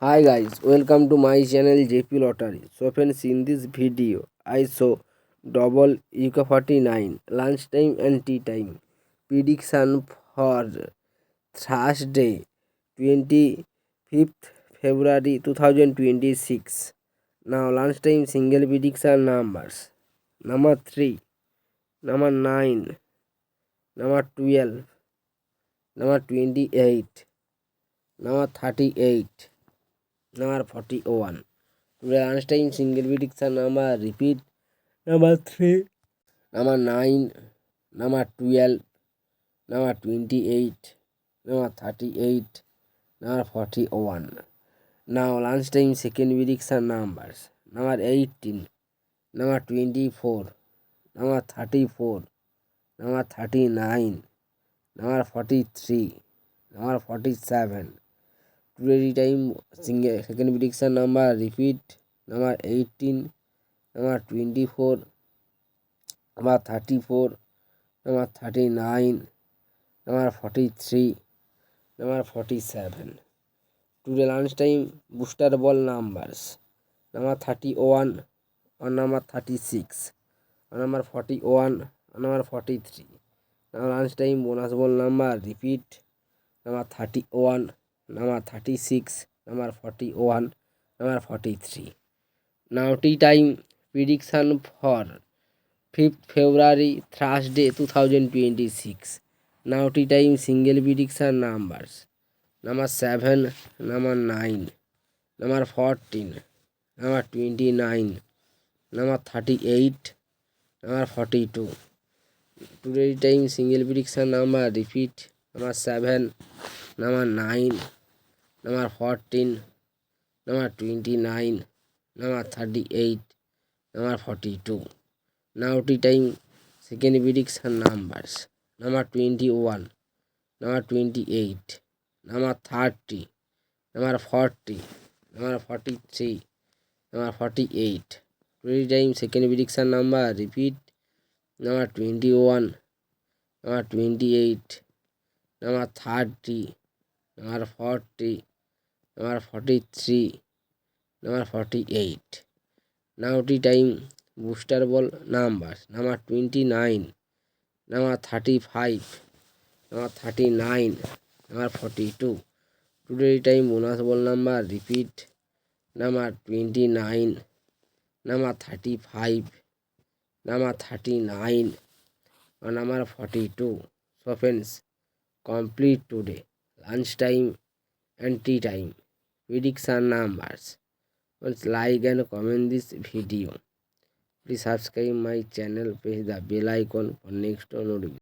Hi guys, welcome to my channel JP Lottery. So friends, in this video, I show double UK49 lunchtime and tea time prediction for Thursday, 25th February 2026. Now lunchtime single prediction numbers: number 3, number 9, number 12, number 28, number 38, number 41. Today lunchtime single prediction number repeat: number 3, number 9, number 12, number 28, number 38, number 41. Now lunchtime second prediction numbers: number 18, number 24, number 34, number 39, number 43, number 47. Today time single second prediction number repeat: number 18, number 24, number 34, number 39, number 43, number 47. Today lunchtime booster ball numbers: number 31 or number 36, or number 41 or number 43. Now lunchtime bonus ball number repeat: number 31, number 36, number 41, number 43. Now tea time prediction for 5th February Thursday 2026. Now tea time single prediction numbers: number 7, number 9, number 14, number 29, number 38, number 42. Today time single prediction number repeat: number 7, number 9, number 14, number 29, number 38, number 42. Now tea time second prediction numbers: number 21, number 28, number 30, number 40, number 43, number 48. Today time second prediction number repeat: number 21, number 28, number 30, number 40, number 43, number 48. Now tea time booster ball numbers: number 29, number 35, number 39, number 42. Today time bonus ball number repeat: number 29, number 35, number 39, or number 42. So friends, complete today lunchtime and tea time prediction numbers. Please like and comment this video. Please subscribe my channel, press the bell icon for next notification.